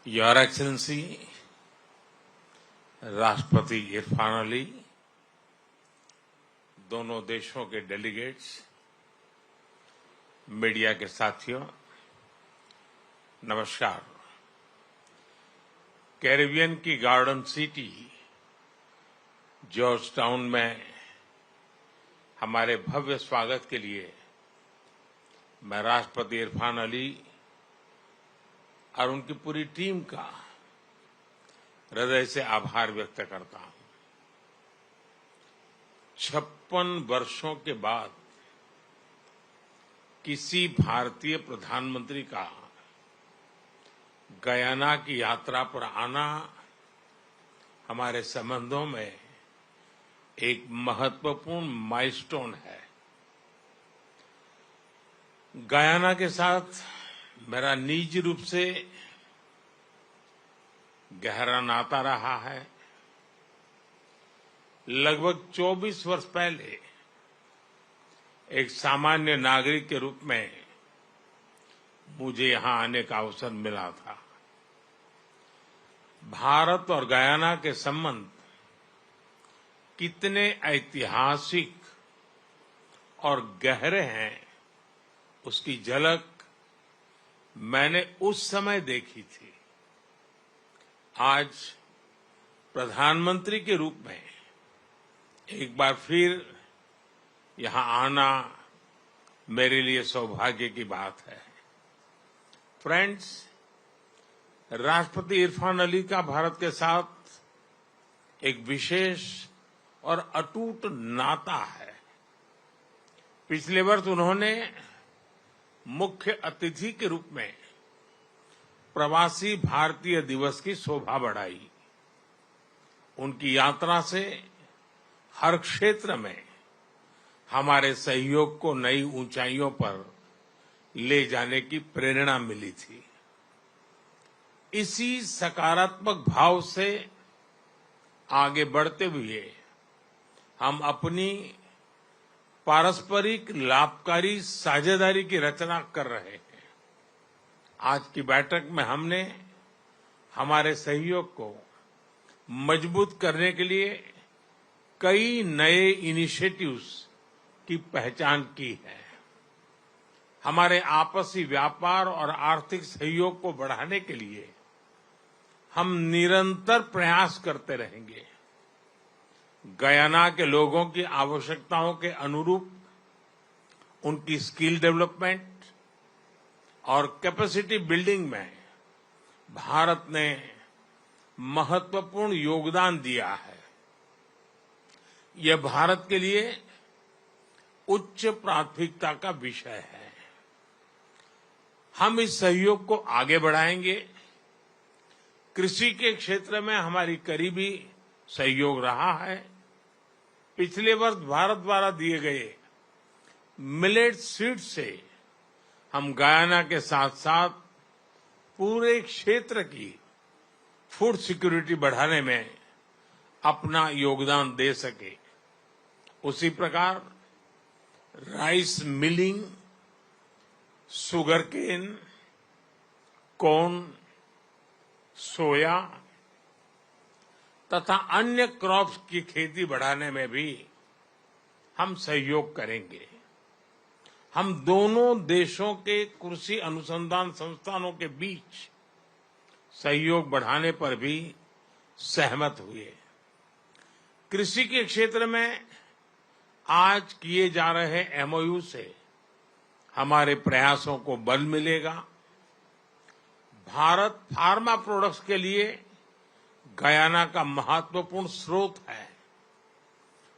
Your excellency राष्ट्रपति इरफान अली, दोनों देशों के डेलीगेट्स, मीडिया के साथियों, नमस्कार। कैरिबियन की गार्डन सिटी जॉर्ज टाउन में हमारे भव्य स्वागत के लिए मैं राष्ट्रपति इरफान अली और उनकी पूरी टीम का हृदय से आभार व्यक्त करता हूं। 56 वर्षों के बाद किसी भारतीय प्रधानमंत्री का गयाना की यात्रा पर आना हमारे संबंधों में एक महत्वपूर्ण माइलस्टोन है। गयाना के साथ मेरा निजी रूप से गहरा नाता रहा है। लगभग 24 वर्ष पहले एक सामान्य नागरिक के रूप में मुझे यहां आने का अवसर मिला था। भारत और गयाना के संबंध कितने ऐतिहासिक और गहरे हैं, उसकी झलक मैंने उस समय देखी थी। आज प्रधानमंत्री के रूप में एक बार फिर यहां आना मेरे लिए सौभाग्य की बात है। फ्रेंड्स, राष्ट्रपति इरफान अली का भारत के साथ एक विशेष और अटूट नाता है। पिछले वर्ष उन्होंने मुख्य अतिथि के रूप में प्रवासी भारतीय दिवस की शोभा बढ़ाई। उनकी यात्रा से हर क्षेत्र में हमारे सहयोग को नई ऊंचाइयों पर ले जाने की प्रेरणा मिली थी। इसी सकारात्मक भाव से आगे बढ़ते हुए हम अपनी पारस्परिक लाभकारी साझेदारी की रचना कर रहे हैं। आज की बैठक में हमने हमारे सहयोग को मजबूत करने के लिए कई नए इनिशिएटिव्स की पहचान की है। हमारे आपसी व्यापार और आर्थिक सहयोग को बढ़ाने के लिए हम निरंतर प्रयास करते रहेंगे। गयाना के लोगों की आवश्यकताओं के अनुरूप उनकी स्किल डेवलपमेंट और कैपेसिटी बिल्डिंग में भारत ने महत्वपूर्ण योगदान दिया है। यह भारत के लिए उच्च प्राथमिकता का विषय है। हम इस सहयोग को आगे बढ़ाएंगे। कृषि के क्षेत्र में हमारी करीबी सहयोग रहा है। पिछले वर्ष भारत द्वारा दिए गए मिलेट सीड्स से हम गयाना के साथ साथ पूरे क्षेत्र की फूड सिक्योरिटी बढ़ाने में अपना योगदान दे सके। उसी प्रकार राइस मिलिंग, शुगरकेन, कॉर्न, सोया तथा अन्य क्रॉप्स की खेती बढ़ाने में भी हम सहयोग करेंगे। हम दोनों देशों के कृषि अनुसंधान संस्थानों के बीच सहयोग बढ़ाने पर भी सहमत हुए। कृषि के क्षेत्र में आज किए जा रहे एमओयू से हमारे प्रयासों को बल मिलेगा। भारत फार्मा प्रोडक्ट्स के लिए गयाना का महत्वपूर्ण स्रोत है।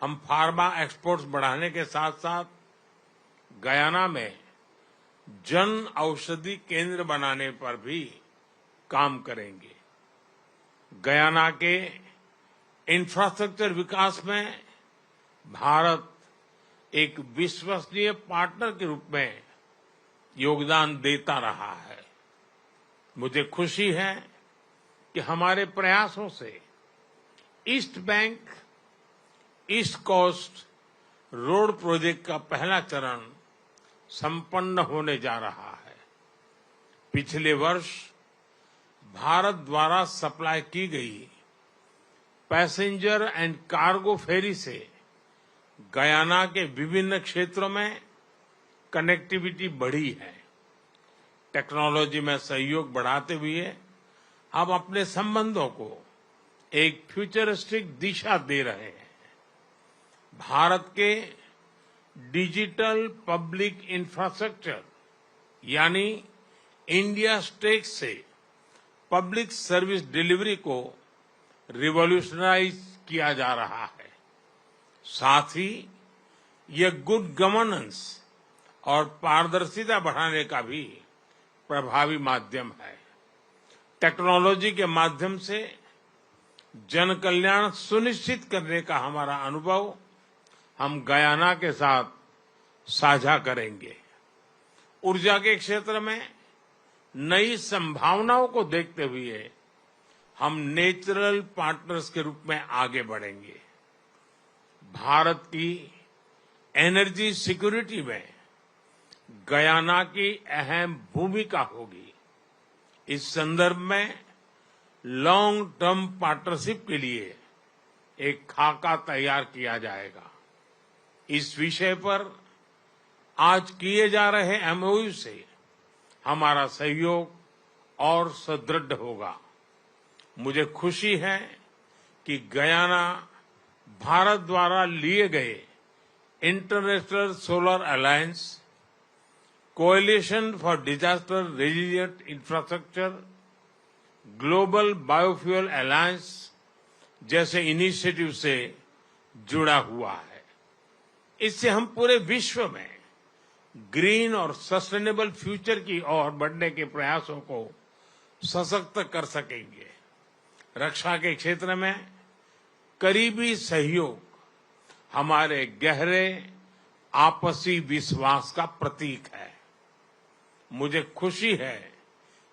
हम फार्मा एक्सपोर्ट्स बढ़ाने के साथ साथ गयाना में जन औषधि केंद्र बनाने पर भी काम करेंगे। गयाना के इंफ्रास्ट्रक्चर विकास में भारत एक विश्वसनीय पार्टनर के रूप में योगदान देता रहा है। मुझे खुशी है कि हमारे प्रयासों से east bank east coast road project का पहला चरण संपन्न होने जा रहा है। पिछले वर्ष भारत द्वारा सप्लाई की गई पैसेंजर एंड कार्गो फेरी से गयाना के विभिन्न क्षेत्रों में कनेक्टिविटी बढ़ी है। टेक्नोलॉजी में सहयोग बढ़ाते हुए हम अपने संबंधों को एक फ्यूचरिस्टिक दिशा दे रहे हैं। भारत के डिजिटल पब्लिक इंफ्रास्ट्रक्चर यानी इंडिया स्टेक से पब्लिक सर्विस डिलीवरी को रिवॉल्यूशनाइज किया जा रहा है। साथ ही यह गुड गवर्नेंस और पारदर्शिता बढ़ाने का भी प्रभावी माध्यम है। टेक्नोलॉजी के माध्यम से जन कल्याण सुनिश्चित करने का हमारा अनुभव हम गयाना के साथ साझा करेंगे। ऊर्जा के क्षेत्र में नई संभावनाओं को देखते हुए हम नेचुरल पार्टनर्स के रूप में आगे बढ़ेंगे। भारत की एनर्जी सिक्योरिटी में गयाना की अहम भूमिका होगी। इस संदर्भ में लॉन्ग टर्म पार्टनरशिप के लिए एक खाका तैयार किया जाएगा। इस विषय पर आज किए जा रहे एमओयू से हमारा सहयोग और सुदृढ़ होगा। मुझे खुशी है कि गयाना भारत द्वारा लिए गए international solar alliance, coalition for disaster resilient infrastructure, global biofuel alliance जैसे इनिशिएटिव से जुड़ा हुआ है। इससे हम पूरे विश्व में ग्रीन और सस्टेनेबल फ्यूचर की ओर बढ़ने के प्रयासों को सशक्त कर सकेंगे। रक्षा के क्षेत्र में करीबी सहयोग हमारे गहरे आपसी विश्वास का प्रतीक है। मुझे खुशी है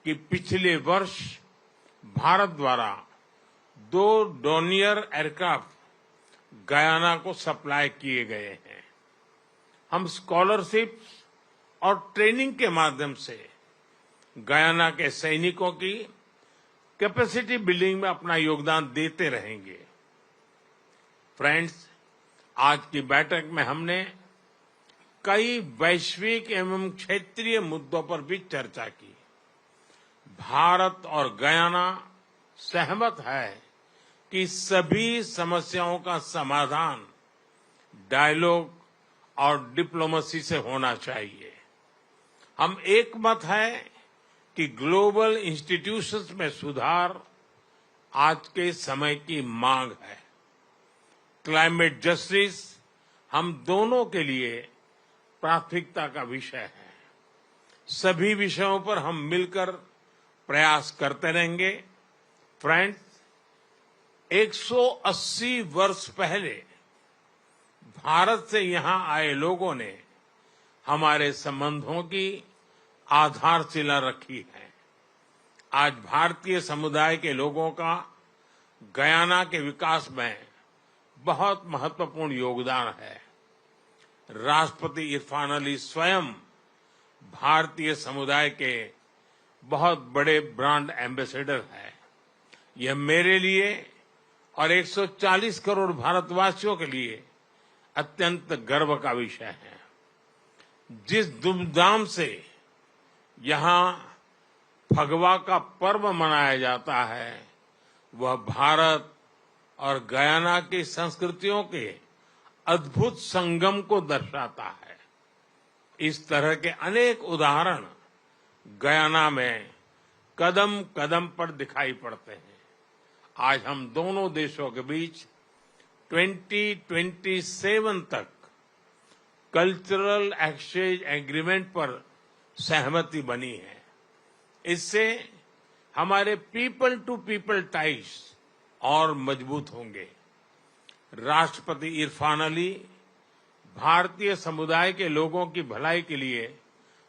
कि पिछले वर्ष भारत द्वारा 2 डोनियर एयरक्राफ्ट गयाना को सप्लाई किए गए हैं। हम स्कॉलरशिप और ट्रेनिंग के माध्यम से गयाना के सैनिकों की कैपेसिटी बिल्डिंग में अपना योगदान देते रहेंगे। फ्रेंड्स, आज की बैठक में हमने कई वैश्विक एवं क्षेत्रीय मुद्दों पर भी चर्चा की। भारत और गयाना सहमत है कि सभी समस्याओं का समाधान डायलॉग और डिप्लोमेसी से होना चाहिए। हम एकमत है कि ग्लोबल इंस्टीट्यूशंस में सुधार आज के समय की मांग है। क्लाइमेट जस्टिस हम दोनों के लिए प्राथमिकता का विषय है। सभी विषयों पर हम मिलकर प्रयास करते रहेंगे। फ्रेंड्स, 180 वर्ष पहले भारत से यहां आए लोगों ने हमारे संबंधों की आधारशिला रखी है। आज भारतीय समुदाय के लोगों का गयाना के विकास में बहुत महत्वपूर्ण योगदान है। राष्ट्रपति इरफान अली स्वयं भारतीय समुदाय के बहुत बड़े ब्रांड एम्बेसडर हैं। यह मेरे लिए और 140 करोड़ भारतवासियों के लिए अत्यंत गर्व का विषय है। जिस धूमधाम से यहां फगवा का पर्व मनाया जाता है, वह भारत और गयाना की संस्कृतियों के अद्भुत संगम को दर्शाता है। इस तरह के अनेक उदाहरण गयाना में कदम कदम पर दिखाई पड़ते हैं। आज हम दोनों देशों के बीच 2027 तक कल्चरल एक्सचेंज एग्रीमेंट पर सहमति बनी है। इससे हमारे पीपल टू पीपल टाइज और मजबूत होंगे। राष्ट्रपति इरफान अली भारतीय समुदाय के लोगों की भलाई के लिए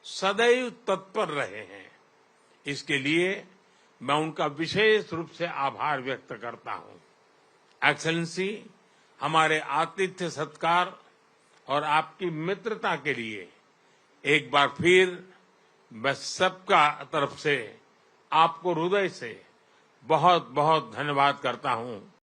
सदैव तत्पर रहे हैं। इसके लिए मैं उनका विशेष रूप से आभार व्यक्त करता हूं। एक्सेलेंसी, हमारे आतिथ्य सत्कार और आपकी मित्रता के लिए एक बार फिर मैं सबका तरफ से आपको हृदय से बहुत बहुत धन्यवाद करता हूं।